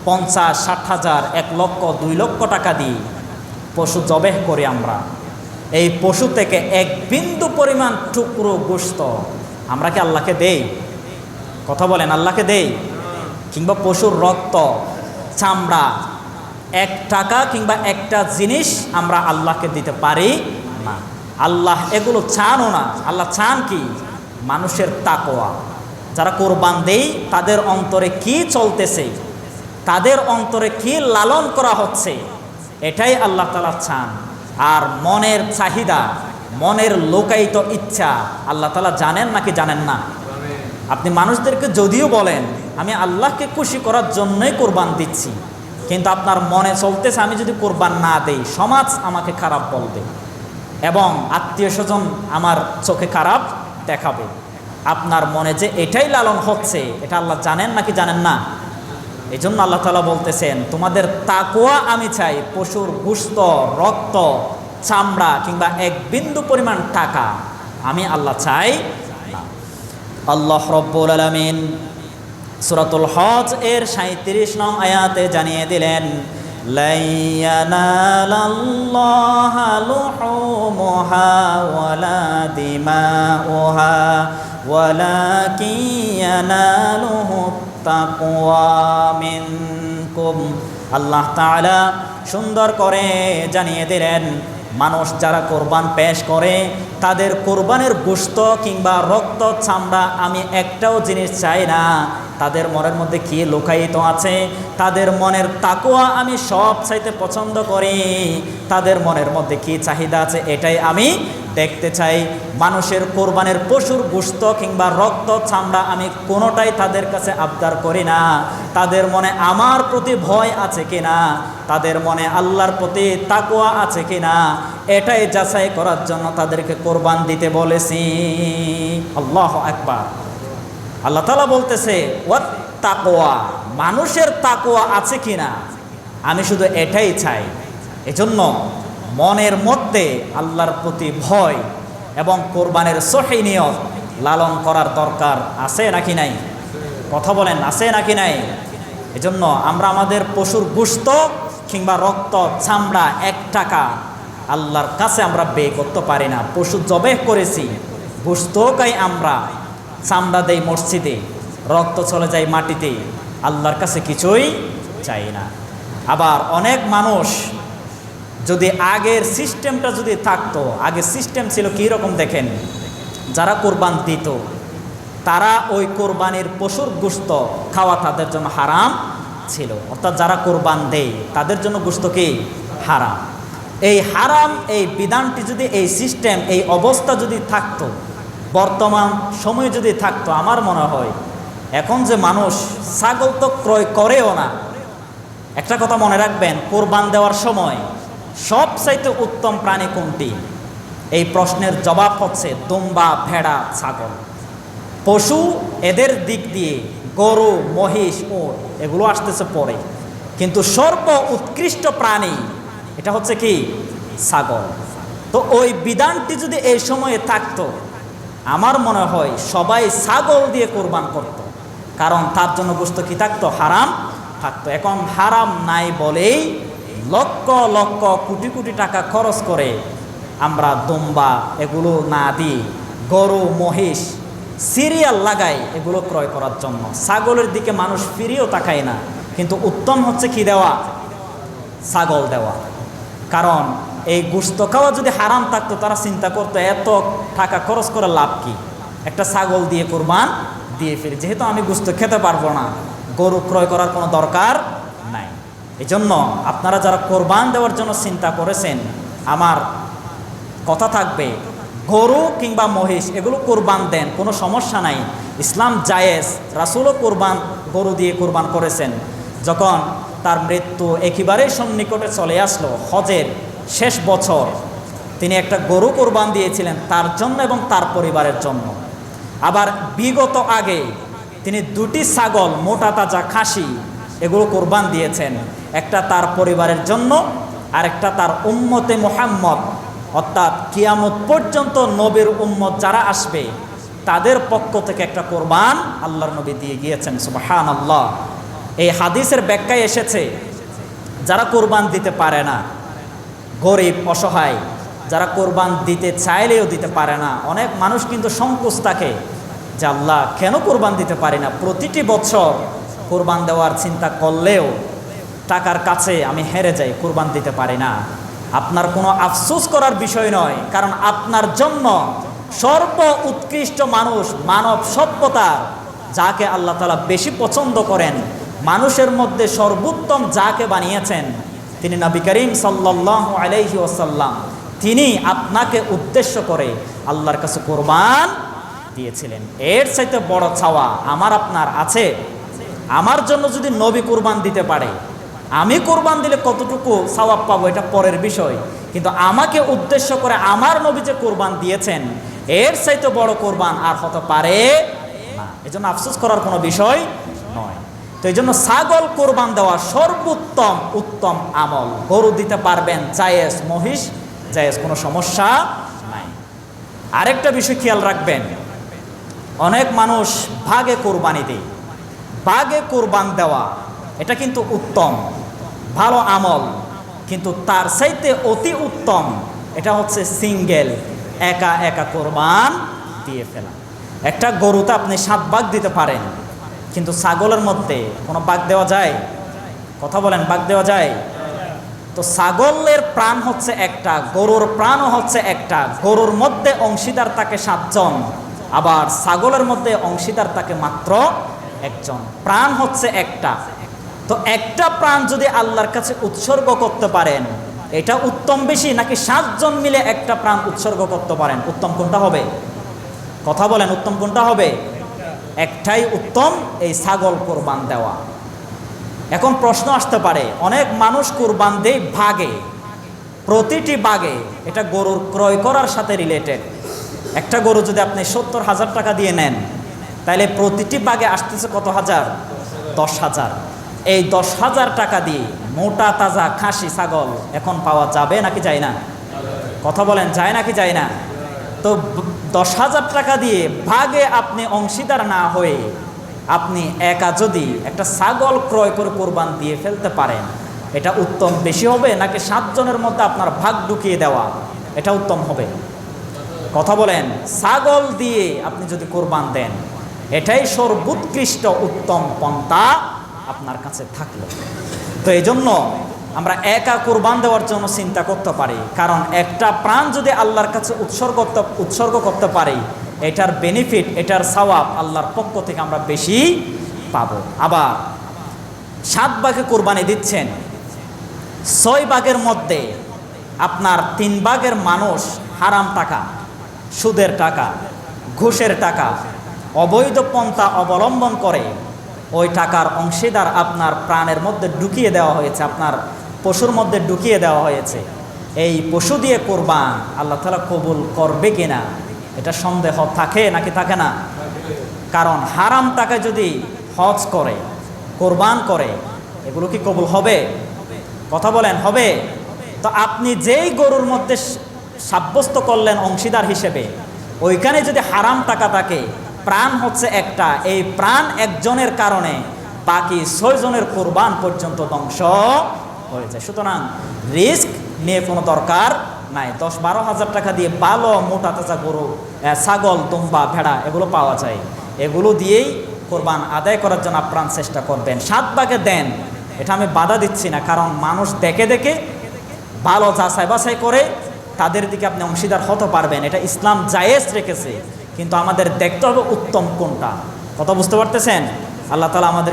50-60 হাজার, 1 লক্ষ 2 লক্ষ টাকা দিয়ে পশু জবেহ করি আমরা। এই পশু থেকে এক বিন্দু পরিমাণ টুকরো গোশত আমরা কি আল্লাহকে দেই? কথা বলেন, আল্লাহকে দেই? কিংবা পশুর রক্ত, চামড়া, 1 টাকা কিংবা একটা জিনিস আমরা আল্লাহকে দিতে পারি না। আল্লাহ এগুলো চানও না। আল্লাহ চান কি? মানুষের তাকওয়া। যারা কোরবান দেই তাদের অন্তরে কি চলতেছে, তাদের অন্তরে কি লালন করা হচ্ছে, এটাই আল্লাহ তাআলা চান। আর মনের চাহিদা, মনের লোকায়িত ইচ্ছা আল্লাহ তাআলা জানেন নাকি জানেন না? আপনি মানুষদেরকে যদিও বলেন আমি আল্লাহকে খুশি করার জন্যই কোরবান দিচ্ছি, কিন্তু আপনার মনে চলতেছে আমি যদি কোরবান না দেই সমাজ আমাকে খারাপ বলবে এবং আত্মীয় স্বজন আমার চোখে খারাপ দেখাবে। আপনার মনে যে এটাই লালন হচ্ছে, এটা আল্লাহ জানেন নাকি জানেন না? এই জন্য আল্লাহ তাআলা বলতেছেন তোমাদের তাকওয়া আমি চাই, পশুর গোশত, রক্ত, চামড়া কিংবা 1 বিন্দু পরিমাণ টাকা আমি আল্লাহ চাই না। আল্লাহ রাব্বুল আলামিন সূরাতুল হজ এর 37 নং আয়াতে জানিয়ে দিলেন লা ইয়ানালাল্লাহা লুহুমুহা ওয়ালা দিমাউহা ওয়ালাকিন ইয়ানালুহুত তাকওয়া মিনকুম। আল্লাহ তাআলা সুন্দর করে জানিয়ে দিলেন মানুষ যারা কোরবান পেশ করে তাদের কোরবানের গোশত কিংবা রক্ত, চামড়া আমি একটাও জিনিস চাই না। তাদের মনের মধ্যে কি লুকায়িত আছে, তাদের মনের তাকওয়া আমি সব চাইতে পছন্দ করি। তাদের মনের মধ্যে কি চাহিদা আছে এটাই আমি দেখতে চাই। মানুষের কোরবানের পশুর গোশত কিংবা রক্ত, চামড়া আমি কোনোটাই তাদের কাছে আবদার করি না। তাদের মনে আমার প্রতি ভয় আছে কিনা, তাদের মনে আল্লাহর প্রতি তাকওয়া আছে কিনা, এটাই যাচাই করার জন্য তাদেরকে কোরবান দিতে বলেছি। আল্লাহু আকবার। আল্লাহ তাআলা বলতেছে ওয়াত তাকওয়া, মানুষের তাকওয়া আছে কিনা আমি শুধু এটাই চাই। এজন্য মনের মধ্যে আল্লাহর প্রতি ভয় এবং কোরবানের সহিহ নিয়ত লালন করার দরকার আছে নাকি নাই? কথা বলেন, আছে নাকি নাই? এজন্য আমরা আমাদের পশুর গোশত কিংবা রক্ত, চামড়া 1 টাকা আল্লাহর কাছে আমরা ব্যয় করতে পারি না। পশু জবেহ করেছি, গোশত খাই আমরা, চামড়া দেই মসজিদে, রক্ত চলে যায় মাটিতে, আল্লাহর কাছে কিছুই চাই না। আবার অনেক মানুষ যদি আগের সিস্টেমটা যদি থাকতো, আগে সিস্টেম ছিল কী রকম দেখেন, যারা কোরবান দিত তারা ওই কোরবানির পশুর গোশত খাওয়া তাদের জন্য হারাম ছিল। অর্থাৎ যারা কোরবান দেয় তাদের জন্য গোশত কি হারাম। এই হারাম, এই বিধানটি যদি, এই সিস্টেম, এই অবস্থা যদি থাকতো, বর্তমান সময়ে যদি থাকতো, আমার মনে হয় এখন যে মানুষ ছাগল তো ক্রয় করেও না। একটা কথা মনে রাখবেন, কোরবান দেওয়ার সময় সবচাইতে উত্তম প্রাণী কোনটি? এই প্রশ্নের জবাব হচ্ছে দুম্বা, ভেড়া, ছাগল। পশু এদের দিক দিয়ে গরু, মহিষ, উট এগুলো আসতেছে পরে, কিন্তু সর্ব উৎকৃষ্ট প্রাণী এটা হচ্ছে কি? ছাগল। তো ওই বিধানটি যদি এই সময়ে থাকতো, আমার মনে হয় সবাই ছাগল দিয়ে কোরবান করত, কারণ তার জন্য গোশত কি থাকতো? হারাম থাকতো। এখন হারাম নাই বলেই লক্ষ লক্ষ কোটি কোটি টাকা খরচ করে আমরা দুম্বা এগুলো না দিই, গরু, মহিষ সিরিয়াল লাগাই এগুলো ক্রয় করার জন্য। ছাগলের দিকে মানুষ ফিরিয়েও তাকায় না, কিন্তু উত্তম হচ্ছে কি দেওয়া? ছাগল দেওয়া। কারণ এই গোশত খাওয়া যদি হারাম থাকতো তারা চিন্তা করতো এত টাকা খরচ করে লাভ কি, একটা ছাগল দিয়ে কোরবান দিয়ে ফিরি, যেহেতু আমি গোশত খেতে পারবো না, গরু ক্রয় করার কোনো দরকার নাই। এই জন্য আপনারা যারা কোরবান দেওয়ার জন্য চিন্তা করেছেন, আমার কথা থাকবে গরু কিংবা মহিষ এগুলো কোরবান দেন, কোনো সমস্যা নাই, ইসলাম জায়েজ। রাসূলও কোরবান গরু দিয়ে কোরবান করেছেন। যখন তার মৃত্যু একেবারেই সন্নিকটে চলে আসলো, হজের শেষ বছর তিনি একটা গরু কোরবান দিয়েছিলেন তার জন্য এবং তার পরিবারের জন্য। আবার বিগত আগে তিনি 2টি ছাগল, মোটা তাজা খাসি এগুলো কোরবান দিয়েছেন, একটা তার পরিবারের জন্য আর একটা তার উম্মতে মুহাম্মদ, অর্থাৎ কিয়ামত পর্যন্ত নবীর উম্মত যারা আসবে তাদের পক্ষ থেকে একটা কোরবান আল্লাহর নবী দিয়ে গিয়েছেন। সুবহানাল্লাহ। এই হাদিসের ব্যাখ্যায় এসেছে যারা কোরবান দিতে পারে না, গরিব অসহায়, যারা কোরবান দিতে চাইলেও দিতে পারে না, অনেক মানুষ কিন্তু সংকোচ থাকে যে আল্লাহ কেন কোরবান দিতে পারি না, প্রতিটি বছর কোরবান দেওয়ার চিন্তা করলেও টাকার কাছে আমি হেরে যাই, কোরবান দিতে পারি না। আপনার কোনো আফসোস করার বিষয় নয়, কারণ আপনার জন্য সর্ব উৎকৃষ্ট মানুষ, মানব সভ্যতার যাকে আল্লাহ তাআলা বেশি পছন্দ করেন, মানুষের মধ্যে সর্বোত্তম যাকে বানিয়েছেন তিনি নবী করিম সাল্লাল্লাহু আলাইহি ওয়াসাল্লাম, তিনি আপনাকে উদ্দেশ্য করে আল্লাহর কাছে কোরবান দিয়েছিলেন। এর চাইতে বড় চাওয়া আমার আপনার আছে? আমার জন্য যদি নবী কোরবান দিতে পারে, আমি কোরবান দিলে কতটুকু সওয়াব পাবো এটা পরের বিষয়, কিন্তু আমাকে উদ্দেশ্য করে আমার নবী যে কোরবান দিয়েছেন, এর চাইতে বড় কোরবান আর হতে পারে না। এজন্য আফসোস করার কোনো বিষয় নয়। তো এই জন্য ছাগল কোরবান দেওয়া সর্বোত্তম উত্তম আমল। গরু দিতে পারবেন জায়েজ, মহিষ জায়েজ, কোনো সমস্যা নাই। আরেকটা বিষয় খেয়াল রাখবেন, অনেক মানুষ ভাগে কোরবানি দেয়। ভাগে কোরবান দেওয়া এটা কিন্তু উত্তম, ভালো আমল, কিন্তু তার চাইতে অতি উত্তম এটা হচ্ছে সিঙ্গেল, একা একা কোরবান দিয়ে ফেলা। একটা গরুতে আপনি 7 ভাগ দিতে পারেন, কিন্তু ছাগলের মধ্যে কোনো ভাগ দেওয়া যায়? কথা বলেন, ভাগ দেওয়া যায়? তো ছাগলের প্রাণ হচ্ছে একটা, গরুর প্রাণও হচ্ছে একটা। গরুর মধ্যে অংশীদার থাকে 7 জন, আবার ছাগলের মধ্যে অংশীদার থাকে মাত্র 1 জন। প্রাণ হচ্ছে একটা। তো একটা প্রাণ যদি আল্লাহর কাছে উৎসর্গ করতে পারেন, এটা উত্তম বেশি, নাকি 7 জন মিলে একটা প্রাণ উৎসর্গ করতে পারেন? উত্তম কোনটা হবে? কথা বলেন, উত্তম কোনটা হবে? একটাই উত্তম, এই ছাগল কোরবান দেওয়া। এখন প্রশ্ন আসতে পারে, অনেক মানুষ কোরবান দেয় ভাগে, প্রতিটি ভাগে। এটা গরুর ক্রয় করার সাথে রিলেটেড। একটা গরু যদি আপনি 70,000 টাকা দিয়ে নেন, তাহলে প্রতিটি ভাগে আসতেছে কত হাজার? 10,000। এই 10,000 টাকা দিয়ে মোটা তাজা খাসি ছাগল এখন পাওয়া যাবে নাকি যায় না? কথা বলেন, যায় নাকি যায় না? তো 10,000 টাকা দিয়ে ভাগে আপনি অংশীদার না হয়ে আপনি একা যদি একটা ছাগল ক্রয় করে কোরবান দিয়ে ফেলতে পারেন, এটা উত্তম বেশি হবে, নাকি 7 জনের মধ্যে আপনার ভাগ ঢুকিয়ে দেওয়া এটা উত্তম হবে? কথা বলেন, ছাগল দিয়ে আপনি যদি কোরবান দেন, এটাই সর্বোৎকৃষ্ট উত্তম পন্থা আপনার কাছে থাকলো। তো এই জন্য আমরা একা কোরবান দেওয়ার জন্য চিন্তা করতে পারি, কারণ একটা প্রাণ যদি আল্লাহর কাছে উৎসর্গ করতে পারি, এটার বেনিফিট, এটার সওয়াব আল্লাহর পক্ষ থেকে আমরা বেশি পাবো। আবার 7 ভাগে কোরবানি দিচ্ছেন, 6 ভাগের মধ্যে আপনার 3 ভাগের মানুষ হারাম টাকা, সুদের টাকা, ঘুষের টাকা, অবৈধ পন্থা অবলম্বন করে ওই টাকার অংশীদার আপনার প্রাণের মধ্যে ঢুকিয়ে দেওয়া হয়েছে, আপনার পশুর মধ্যে ঢুকিয়ে দেওয়া হয়েছে। এই পশু দিয়ে কোরবান আল্লাহ তাআলা কবুল করবে কিনা এটা সন্দেহ থাকে নাকি থাকে না? কারণ হারাম টাকায় যদি হজ করে, কোরবান করে, এগুলো কি কবুল হবে? কথা বলেন, হবে? তো আপনি যেই গরুর মধ্যে সাব্যস্ত করলেন অংশীদার হিসেবে, ওইখানে যদি হারাম টাকা থাকে, প্রাণ হচ্ছে একটা, এই প্রাণ একজনের কারণে বাকি 6 জনের কোরবান পর্যন্ত ধ্বংস হয়ে যায়। সুতরাং রিস্ক নিয়ে কোনো দরকার নাই। 10-12 হাজার টাকা দিয়ে ভালো মোটা তাজা গরু, ছাগল, দুম্বা, ভেড়া এগুলো পাওয়া যায়, এগুলো দিয়েই কোরবান আদায় করার জন্য আপ্রাণ চেষ্টা করবেন। 7 ভাগে দেন, এটা আমি বাধা দিচ্ছি না, কারণ মানুষ দেখে দেখে ভালো যাচাই বাছাই করে তাদের দিকে আপনি অংশীদার হতে পারবেন, এটা ইসলাম জায়েজ রেখেছে। কিন্তু আমাদের দেখতে হবে উত্তম কোনটা। কথা বুঝতে পারতেছেন? আল্লাহ তাআলা আমাদের